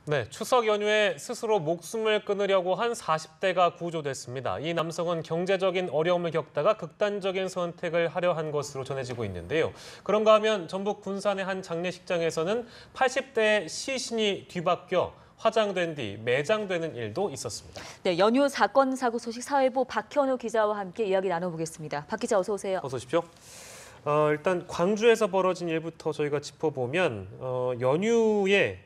네, 추석 연휴에 스스로 목숨을 끊으려고 한 40대가 구조됐습니다. 이 남성은 경제적인 어려움을 겪다가 극단적인 선택을 하려 한 것으로 전해지고 있는데요. 그런가 하면 전북 군산의 한 장례식장에서는 80대 시신이 뒤바뀌어 화장된 뒤 매장되는 일도 있었습니다. 네, 연휴 사건 사고 소식 사회부 박현우 기자와 함께 이야기 나눠보겠습니다. 박 기자 어서 오세요. 어서 오십시오. 일단 광주에서 벌어진 일부터 저희가 짚어보면 연휴에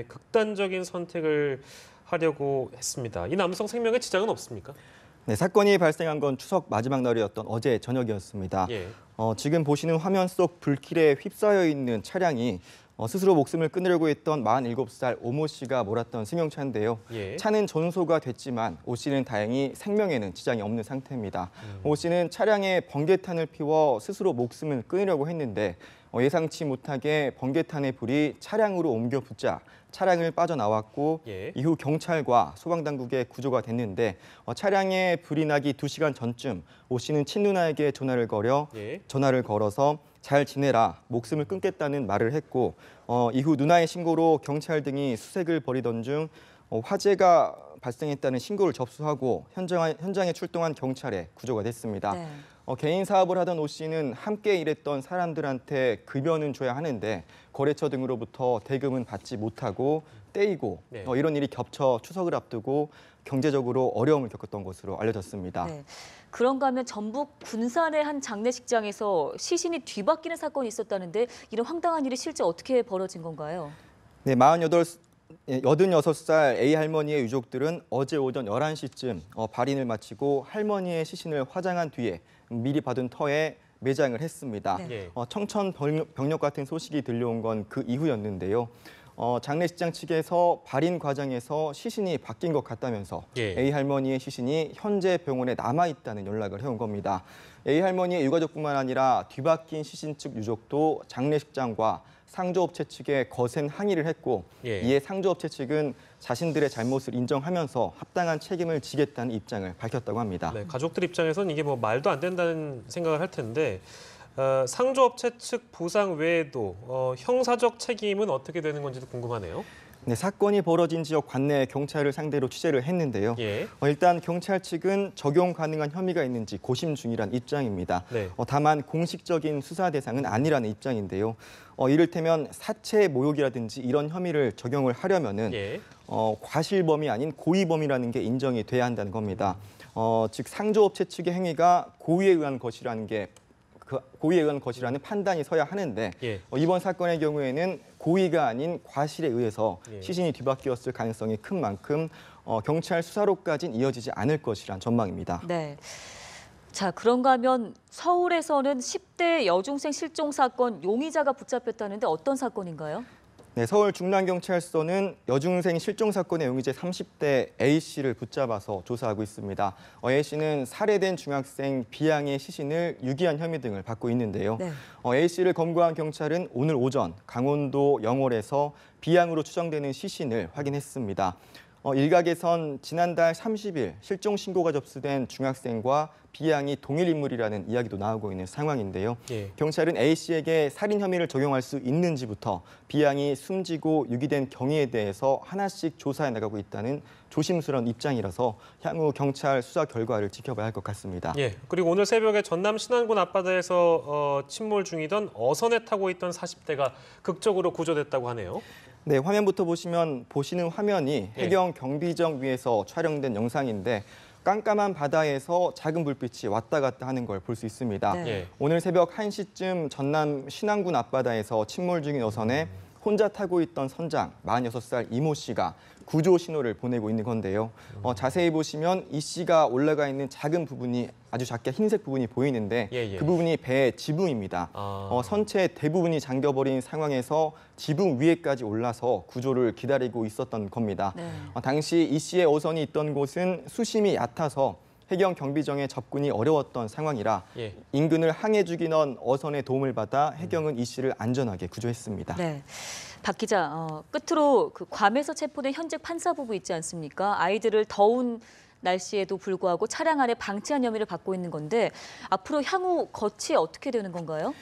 극단적인 선택을 하려고 했습니다. 이 남성 생명에 지장은 없습니까? 네, 사건이 발생한 건 추석 마지막 날이었던 어제 저녁이었습니다. 예. 지금 보시는 화면 속 불길에 휩싸여 있는 차량이 스스로 목숨을 끊으려고 했던 47살 오모 씨가 몰았던 승용차인데요. 예. 차는 전소가 됐지만 오 씨는 다행히 생명에는 지장이 없는 상태입니다. 오 씨는 차량에 번개탄을 피워 스스로 목숨을 끊으려고 했는데 예상치 못하게 번개탄의 불이 차량으로 옮겨 붙자 차량을 빠져나왔고 예. 이후 경찰과 소방당국에 구조가 됐는데 차량에 불이 나기 2시간 전쯤 오 씨는 친누나에게 전화를 걸어서 잘 지내라, 목숨을 끊겠다는 말을 했고 이후 누나의 신고로 경찰 등이 수색을 벌이던 중 화재가 발생했다는 신고를 접수하고 현장에 출동한 경찰에 구조가 됐습니다. 네. 개인 사업을 하던 오 씨는 함께 일했던 사람들한테 급여는 줘야 하는데 거래처 등으로부터 대금은 받지 못하고 떼이고 네. 이런 일이 겹쳐 추석을 앞두고 경제적으로 어려움을 겪었던 것으로 알려졌습니다. 네. 그런가 하면 전북 군산의 한 장례식장에서 시신이 뒤바뀌는 사건이 있었다는데 이런 황당한 일이 실제 어떻게 벌어진 건가요? 네, 86살 A 할머니의 유족들은 어제 오전 11시쯤 발인을 마치고 할머니의 시신을 화장한 뒤에 미리 받은 터에 매장을 했습니다. 네. 청천벽력 같은 소식이 들려온 건 그 이후였는데요. 장례식장 측에서 발인 과정에서 시신이 바뀐 것 같다면서 예. A 할머니의 시신이 현재 병원에 남아있다는 연락을 해온 겁니다. A 할머니의 유가족뿐만 아니라 뒤바뀐 시신 측 유족도 장례식장과 상조업체 측에 거센 항의를 했고 예. 이에 상조업체 측은 자신들의 잘못을 인정하면서 합당한 책임을 지겠다는 입장을 밝혔다고 합니다. 네, 가족들 입장에서는 이게 뭐 말도 안 된다는 생각을 할 텐데 상조업체 측 보상 외에도 형사적 책임은 어떻게 되는 건지도 궁금하네요. 네, 사건이 벌어진 지역 관내 경찰을 상대로 취재를 했는데요. 예. 일단 경찰 측은 적용 가능한 혐의가 있는지 고심 중이란 입장입니다. 네. 다만 공식적인 수사 대상은 아니라는 입장인데요. 이를테면 사체 모욕이라든지 이런 혐의를 적용을 하려면은 예. 과실범이 아닌 고의범이라는 게 인정이 돼야 한다는 겁니다. 즉 상조업체 측의 행위가 고의에 의한 것이라는 판단이 서야 하는데 예. 이번 사건의 경우에는 고의가 아닌 과실에 의해서 예. 시신이 뒤바뀌었을 가능성이 큰 만큼 경찰 수사로까지는 이어지지 않을 것이란 전망입니다. 네. 자, 그런가 하면 서울에서는 10대 여중생 실종 사건 용의자가 붙잡혔다는데 어떤 사건인가요? 네, 서울 중랑경찰서는 여중생 실종 사건의 용의자 30대 A 씨를 붙잡아서 조사하고 있습니다. A 씨는 살해된 중학생 B양의 시신을 유기한 혐의 등을 받고 있는데요. 네. A 씨를 검거한 경찰은 오늘 오전 강원도 영월에서 B양으로 추정되는 시신을 확인했습니다. 일각에선 지난달 30일 실종 신고가 접수된 중학생과 B양이 동일 인물이라는 이야기도 나오고 있는 상황인데요. 예. 경찰은 A 씨에게 살인 혐의를 적용할 수 있는지부터 B양이 숨지고 유기된 경위에 대해서 하나씩 조사해 나가고 있다는 조심스러운 입장이라서 향후 경찰 수사 결과를 지켜봐야 할 것 같습니다. 예. 그리고 오늘 새벽에 전남 신안군 앞바다에서 침몰 중이던 어선에 타고 있던 40대가 극적으로 구조됐다고 하네요. 네, 화면부터 보시는 화면이 해경 경비정 위에서 촬영된 영상인데 깜깜한 바다에서 작은 불빛이 왔다 갔다 하는 걸 볼 수 있습니다. 네. 예. 오늘 새벽 1시쯤 전남 신안군 앞바다에서 침몰 중인 어선에 혼자 타고 있던 선장 46살 이모 씨가 구조 신호를 보내고 있는 건데요. 자세히 보시면 이 씨가 올라가 있는 작은 부분이 아주 작게 흰색 부분이 보이는데 예. 그 부분이 배의 지붕입니다. 선체 대부분이 잠겨버린 상황에서 지붕 위에까지 올라서 구조를 기다리고 있었던 겁니다. 네. 당시 이 씨의 어선이 있던 곳은 수심이 얕아서 해경 경비정의 접근이 어려웠던 상황이라 예. 인근을 항해 중이던 어선의 도움을 받아 해경은 이 씨를 안전하게 구조했습니다. 네. 박 기자, 끝으로 그 괌에서 체포된 현직 판사 부부 있지 않습니까? 아이들을 더운 날씨에도 불구하고 차량 안에 방치한 혐의를 받고 있는 건데 앞으로 향후 거치 어떻게 되는 건가요?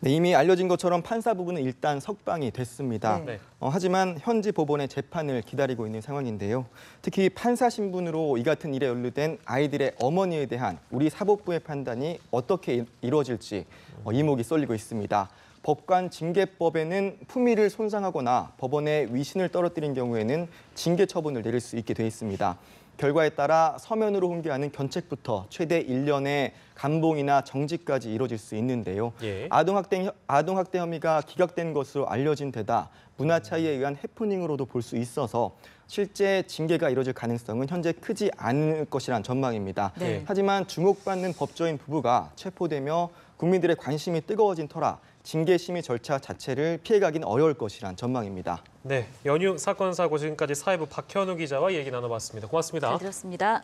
네, 이미 알려진 것처럼 판사 부부는 일단 석방이 됐습니다. 네. 하지만 현지 법원의 재판을 기다리고 있는 상황인데요. 특히 판사 신분으로 이 같은 일에 연루된 아이들의 어머니에 대한 우리 사법부의 판단이 어떻게 이루어질지 이목이 쏠리고 있습니다. 법관 징계법에는 품위를 손상하거나 법원의 위신을 떨어뜨린 경우에는 징계 처분을 내릴 수 있게 돼 있습니다. 결과에 따라 서면으로 훈계하는 견책부터 최대 1년의 감봉이나 정지까지 이뤄질 수 있는데요. 예. 아동학대 혐의가 기각된 것으로 알려진 데다 문화 차이에 의한 해프닝으로도 볼 수 있어서 실제 징계가 이뤄질 가능성은 현재 크지 않을 것이란 전망입니다. 네. 하지만 주목받는 법조인 부부가 체포되며 국민들의 관심이 뜨거워진 터라 징계 심의 절차 자체를 피해가긴 어려울 것이란 전망입니다. 네, 연유 사건 사고 지금까지 사회부 박현우 기자와 얘기 나눠봤습니다. 고맙습니다. 잘 들었습니다.